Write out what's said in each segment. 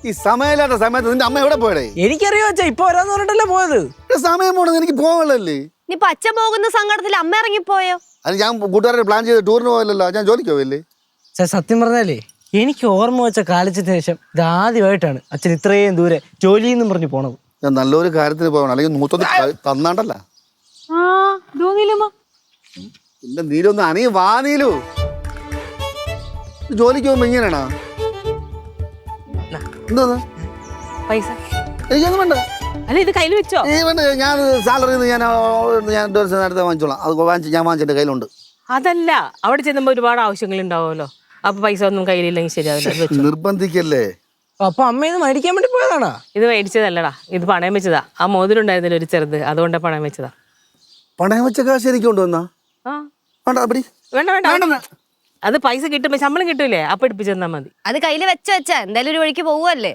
ഈ സമയമില്ലാത്ത സമയത്ത് നിന്റെ അമ്മ എവിടെ പോയടേ? എനിക്കറിയോ അച്ഛാ, ഇപ്പൊ വരാന്ന് പറഞ്ഞിട്ടല്ലേ പോയത്. സമയം പോണെന്ന് എനിക്ക് പോകണല്ലേ. നീ അച്ഛൻ പോകുന്ന സങ്കടത്തിൽ അമ്മ ഇറങ്ങിപ്പോയോ? അത് ഞാൻ കൂട്ടുകാരെ പ്ലാൻ ചെയ്ത് ടൂറിന് പോയല്ലോ, ഞാൻ ജോലിക്ക് പോയല്ലേ. സത്യം പറഞ്ഞാലേ എനിക്ക് ഓർമ്മ വെച്ച കാലിച്ചതിന് ശേഷം ഇതാദ്യമായിട്ടാണ് അച്ഛൻ ഇത്രയും ദൂരെ ജോലിയെന്നും പറഞ്ഞു പോണത്. ഞാൻ നല്ലൊരു കാര്യത്തിന് പോകണം, അല്ലെങ്കിൽ നൂറ്റൊന്ന് തന്നാണ്ടല്ല. എന്റെ നീലൊന്ന് അനീ വാ നീലു. ജോലിക്ക് പോകുമ്പോ ഇങ്ങനെയാണോ? എന്താ പൈസ എനിക്കൊന്നും വേണ്ട. അല്ല ഇത് കയ്യിൽ വെച്ചോ? വേണ്ട, ഞാൻ സാലറി ഞാൻ നേരത്തെ വാങ്ങിച്ചോളാം. അത് വാങ്ങിച്ച് ഞാൻ വാങ്ങിച്ച എന്റെ കയ്യിലുണ്ട്. അതല്ല, അവിടെ ചെല്ലുമ്പോ ഒരുപാട് ആവശ്യങ്ങൾ ഉണ്ടാവുമല്ലോ, അപ്പൊ പൈസ ഒന്നും കയ്യിലില്ലെങ്കിൽ ശരിയാവില്ല. നിർബന്ധിക്കല്ലേ. അപ്പൊ അമ്മ ഇത് മേടിക്കാൻ വേണ്ടി പോയതാണോ? ഇത് മേടിച്ചതല്ലടാ, ഇത് പണയം വെച്ചതാ. ആ മോതിരം ഉണ്ടായിരുന്നില്ല ഒരു ചെറുത്, അതുകൊണ്ട് പണയം വെച്ചതാ. പണയം വെച്ച കാശ് എനിക്ക് കൊണ്ടുവന്നാ? വേണ്ട വേണ്ട, അത് പൈസ കിട്ടുമ്പോ ശമ്പളം കിട്ടൂലേ, അപ്പൊ എടുപ്പിച്ചു തന്നാ മതി. അത് കയ്യിൽ വെച്ചാ എന്തായാലും ഒരു വഴിക്ക് പോവല്ലേ.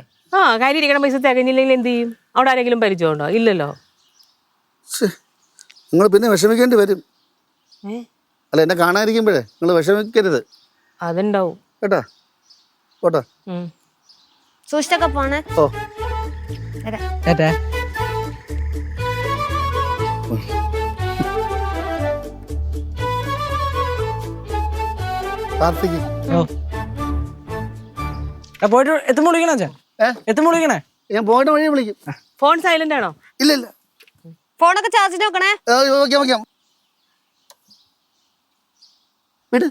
കാര്യം ഇരിക്കണ പൈസ തികഞ്ഞില്ലെങ്കിൽ എന്ത് ചെയ്യും? അവിടെ ആരെങ്കിലും പരിചയമുണ്ടോ? ഇല്ലല്ലോ. നിങ്ങൾ പിന്നെ വിഷമിക്കേണ്ടി വരും. അല്ല, എന്നെ കാണാതിരിക്കുമ്പോഴേ നിങ്ങൾ വിഷമിക്കരുത്. അതുണ്ടാവും കേട്ടാ. പോട്ടാ. സൂക്ഷിച്ചൊക്കെ പോണേ. ഓ പോയിട്ട് എത്തുമ്പോ വിളിക്കണേ അച്ഛൻ? എത്തുമ്പോ വിളിക്കണേ? ഞാൻ പോയിട്ട് വഴി വിളിക്കും. ഫോൺ സൈലന്റ് ആണോ? ഇല്ല. ഫോണൊക്കെ ചാർജിന് വെക്കണേ. വിട്.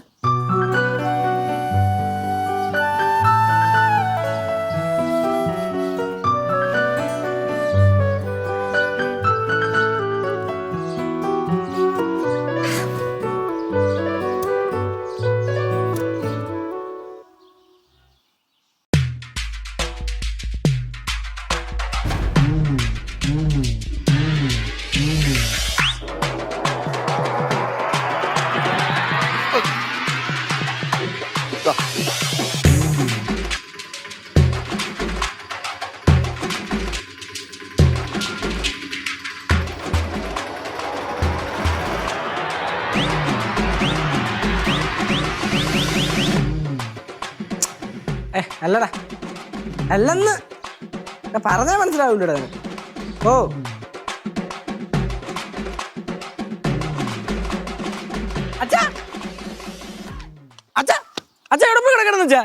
അല്ലടാ, അല്ലെന്ന് പറഞ്ഞാ മനസ്സിലാവൂലടാ. ഓ അച്ഛാ, അച്ഛാ, അച്ഛാ എവിടെ പോയി കിടക്കണം വെച്ചാ?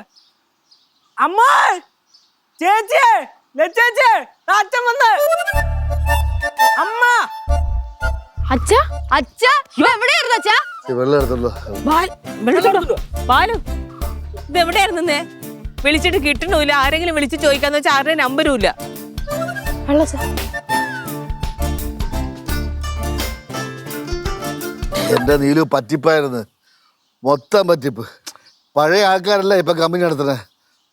അമ്മ, ചേച്ചിയെ, ചേച്ചിയെ, അച്ഛൻ വന്ന്. അമ്മ, അച്ഛാ, അച്ഛാ എവിടെയായിരുന്നു അച്ഛാ? ബാലു, ഇത് എവിടെയായിരുന്നേ? വിളിച്ചിട്ട് കിട്ടണില്ല. ആരെങ്കിലും വിളിച്ച് ചോദിക്കാന്ന് വെച്ചാൽ ആരുടെ നമ്പരും ഇല്ല. എന്റെ നീലു പറ്റിപ്പായിരുന്നു, മൊത്തം പറ്റിപ്പ്. പഴയ ആൾക്കാരല്ല ഇപ്പൊ കമ്പനി നടത്തണേ,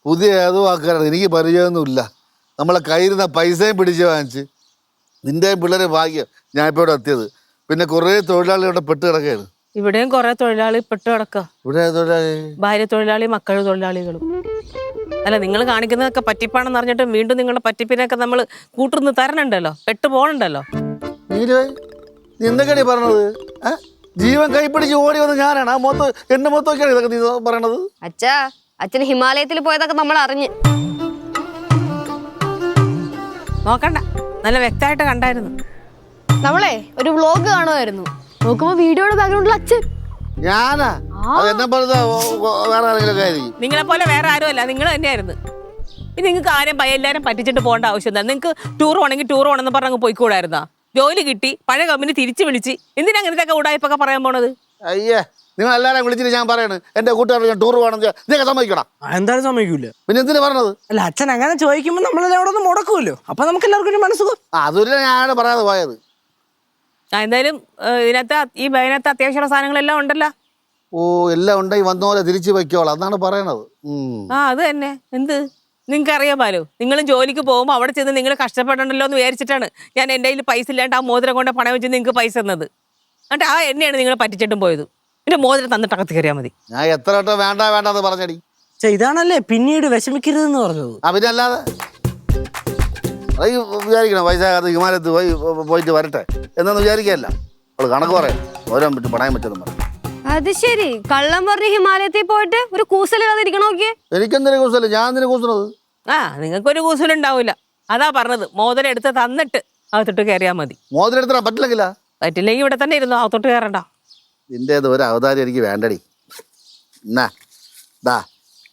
പുതിയ ഏതോ ആൾക്കാരാണ്. എനിക്ക് പരിചയമൊന്നുമില്ല. നമ്മളെ കയ്യിരുന്ന പൈസയും പിടിച്ച് വാങ്ങിച്ച്. നിന്റെയും പിള്ളേരെ ഭാഗ്യം ഞാൻ ഇപ്പൊ ഇവിടെ എത്തിയത്. പിന്നെ കുറെ തൊഴിലാളികൾ ഇവിടെ പെട്ട് കിടക്കുകയാണ്. ഇവിടെയും കുറെ തൊഴിലാളി പെട്ട് കിടക്കുക. ഇവിടെ തൊഴിലാളി, ഭാര്യ തൊഴിലാളി, മക്കൾ തൊഴിലാളികളും. അല്ല, നിങ്ങൾ കാണിക്കുന്നതൊക്കെ പറ്റിപ്പാണെന്ന് അറിഞ്ഞിട്ട് വീണ്ടും നിങ്ങളുടെ പറ്റിപ്പിനൊക്കെ നമ്മൾ കൂട്ടുന്ന് തരണുണ്ടല്ലോ, പെട്ട് പോകണുണ്ടല്ലോ. നീ എന്തൊക്കെയാണ് പറഞ്ഞത്? ജീവൻ കൈപ്പിടിച്ച് ഓടി വന്ന് ഞാനാണ്. ആ മൊത്തം എന്റെ മൊത്തമൊക്കെയാണ് ഇതൊക്കെ നീ പറയണത്. അച്ഛാ, അച്ഛന് ഹിമാലയത്തിൽ പോയതൊക്കെ നമ്മൾ അറിഞ്ഞ്. നോക്കണ്ട, നല്ല വ്യക്തമായിട്ട് കണ്ടായിരുന്നു. നമ്മളെ ഒരു വ്ലോഗ് കാണുമായിരുന്നു, നോക്കുമ്പോ വീഡിയോയുടെ ബാക്ക്ഗ്രൗണ്ടിൽ അച്ഛൻ. ഞാനാ? അതെന്നെ പറഞ്ഞ വേറെ ആരെങ്കിലും ആയിരിക്കും. നിങ്ങളെ പോലെ വേറെ ആരും അല്ല, നിങ്ങൾ തന്നെയായിരുന്നു. പിന്നെ നിങ്ങൾക്ക് ആരും എല്ലാവരും പറ്റിച്ചിട്ട് പോകേണ്ട ആവശ്യം എന്താ? നിങ്ങൾക്ക് ടൂർ പോകണമെങ്കിൽ ടൂർ പോകണമെന്ന് പറഞ്ഞ് പോയിക്കൂടായിരുന്നാ? ജോലി കിട്ടി, പഴയ കമ്പനി തിരിച്ചു വിളിച്ച്, എന്തിനാ അങ്ങനത്തെ ഉടായ്പൊക്കെ പറയാൻ പോണത്? അയ്യേ, നിങ്ങൾ എല്ലാവരും വിളിച്ചിട്ട് ഞാൻ പറയണേ എന്റെ കൂട്ടുകാരോട് ഞാൻ ടൂർ പോകണം. നീക്കെ സമ്മതിക്കണം? എന്തായാലും സമ്മതിക്കൂല. പിന്നെ എന്തിനാ പറഞ്ഞത്? അല്ല, അച്ഛൻ അങ്ങനെ ചോദിക്കുമ്പോ നമ്മളെല്ലാം അവിടെ ഒന്ന് മുടക്കുമല്ലോ, അപ്പൊ നമുക്ക് എല്ലാവർക്കും ഒരു മനസ്സുഖം. അതൊരു ഞാനാണ് പറയാതെ പോയത്. എന്തായാലും ഇതിനകത്ത് ഈ ബൈനകത്ത് അത്യാവശ്യമുള്ള സാധനങ്ങളെല്ലാം ഉണ്ടല്ലോ. ഓ, എല്ലാം ഉണ്ടായി വന്ന പോലെ തിരിച്ചു വയ്ക്കോളാം എന്നാണ് പറയണത്. അത് തന്നെ. എന്ത് നിങ്ങൾക്ക് അറിയാൻ പാലോ? നിങ്ങളും ജോലിക്ക് പോകുമ്പോൾ അവിടെ ചെന്ന് നിങ്ങൾ കഷ്ടപ്പെടണ്ടല്ലോ എന്ന് വിചാരിച്ചിട്ടാണ് ഞാൻ എൻ്റെ കയ്യിൽ പൈസ ഇല്ലാണ്ട് ആ മോതിരം കൊണ്ട് പണം വെച്ച് നിങ്ങൾക്ക് പൈസ തന്നത്. എന്നിട്ട് ആ എന്നെയാണ് നിങ്ങൾ പറ്റിച്ചിട്ടും പോയത്. പിന്നെ മോതിരം തന്നിട്ട് അകത്ത് കയറിയാൽ മതി. ഞാൻ എത്ര വട്ടം വേണ്ട വേണ്ടെന്ന് പറഞ്ഞടി. ഇതാണല്ലേ പിന്നീട് വിഷമിക്കരുതെന്ന് പറഞ്ഞത്. പിന്നെ അല്ലാതെ വിചാരിക്കണം പൈസ ഹിമാലയത്ത് പോയിട്ട് വരട്ടെ എന്നൊന്ന് വിചാരിക്കല്ല. അവള് കണക്ക് പറയാം, ഓരോ പറ്റി പണയം പറ്റുന്നു പറയും. അത് ശരി, കള്ളം പറഞ്ഞ് ഹിമാലയത്തിൽ പോയിട്ട് ഒരു കൂസലില്ലാതെ ഇരിക്കണോക്കെ. എനിക്കെന്തിനു കൂസല്? ഞാൻ എന്തിനു കൂസണത്? ആ നിങ്ങൾക്കൊരു കൂസലുണ്ടാവില്ല. അതാ പറഞ്ഞത്, മോതിരം എടുത്ത് തന്നിട്ട് അകത്തോട്ട് കയറിയാൽ മതി. മോതിരം എടുത്താൽ പറ്റില്ലെങ്കിലാ? പറ്റില്ലെങ്കിൽ ഇവിടെ തന്നെ ഇരുന്നു, അകത്തോട്ട് കയറണ്ട. നിന്റെ ഒരു അവതാരം എനിക്ക് വേണ്ടടി. എന്നാ ദാ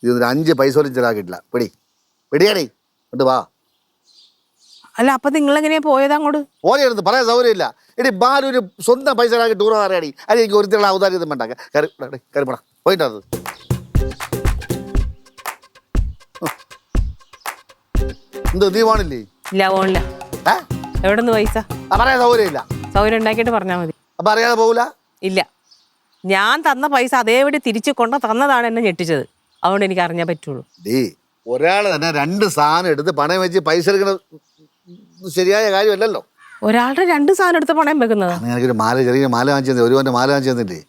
ഇതൊരു 5 പൈസ പോലും ചെലവാക്കിയിട്ടില്ല. പിടിയാടി കൊണ്ട് വാ. അല്ല അപ്പൊ നിങ്ങൾ എങ്ങനെയാ പോയത് അങ്ങോട്ട്? ഓലെടുത്ത് പറയാൻ സൗകര്യമില്ല. എടി ബാലു ഒരു സ്വന്തം പൈസ ചെലവാക്കി ടൂർ അറിയാടി. അത് എനിക്ക് ഒരുത്തിലുള്ള അവതാരം ഇതും വേണ്ട. കയറിപ്പടാ പോയിട്ടത്. എന്ത് നീ പോണില്ലേ? ഇല്ല പോണില്ല. എവിടെ നിന്ന് പൈസ? പറയാൻ സൗകര്യമില്ല. സൗകര്യം ഉണ്ടാക്കിയിട്ട് പറഞ്ഞാൽ മതി. അപ്പൊ അറിയാതെ പോകൂല? ഇല്ല, ഞാൻ തന്ന പൈസ അതേപടി തിരിച്ചു കൊണ്ട് തന്നതാണ് എന്നെ ഞെട്ടിച്ചത്. അതുകൊണ്ട് എനിക്ക് അറിഞ്ഞാൽ പറ്റുള്ളൂ. ഒരാൾ തന്നെ 2 സാധനം എടുത്ത് പണയം വെച്ച് പൈസ എടുക്കണ ശരിയായ കാര്യമല്ലല്ലോ. ഒരാളുടെ 2 സാധനം എടുത്ത് പണയം വെക്കുന്നത്. എനിക്കൊരു ചെറിയ മാല വാങ്ങിച്ചു തന്നെ, ഒരുവന്റെ മാല വാങ്ങിച്ചു തന്നില്ലേ?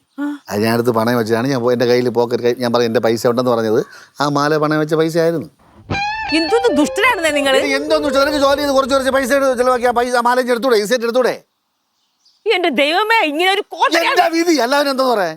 അത് ഞാൻ എടുത്ത് പണയം വെച്ചാണ്. ഞാൻ എൻ്റെ കയ്യിൽ പോക്കറ്റ് ഞാൻ പറഞ്ഞു എൻ്റെ പൈസ ഉണ്ടെന്ന് പറഞ്ഞത് ആ മാല പണയം വെച്ച പൈസ ആയിരുന്നു. എന്തൊന്ന് ദുഷ്ടനാണ് നിങ്ങൾ. എന്തോന്ന് വെച്ചാൽ നിനക്ക് ജോലി ചെയ്ത് കുറച്ച് പൈസ ചെലവാക്കി ആ പൈസ മാല എടുത്തൂടെ? ഈസേറ്റ് എടുത്തൂടെ? എന്റെ ദൈവമേ, ഇങ്ങനെ ഒരു വിധി എല്ലാവരും എന്തോന്ന് പറയാ?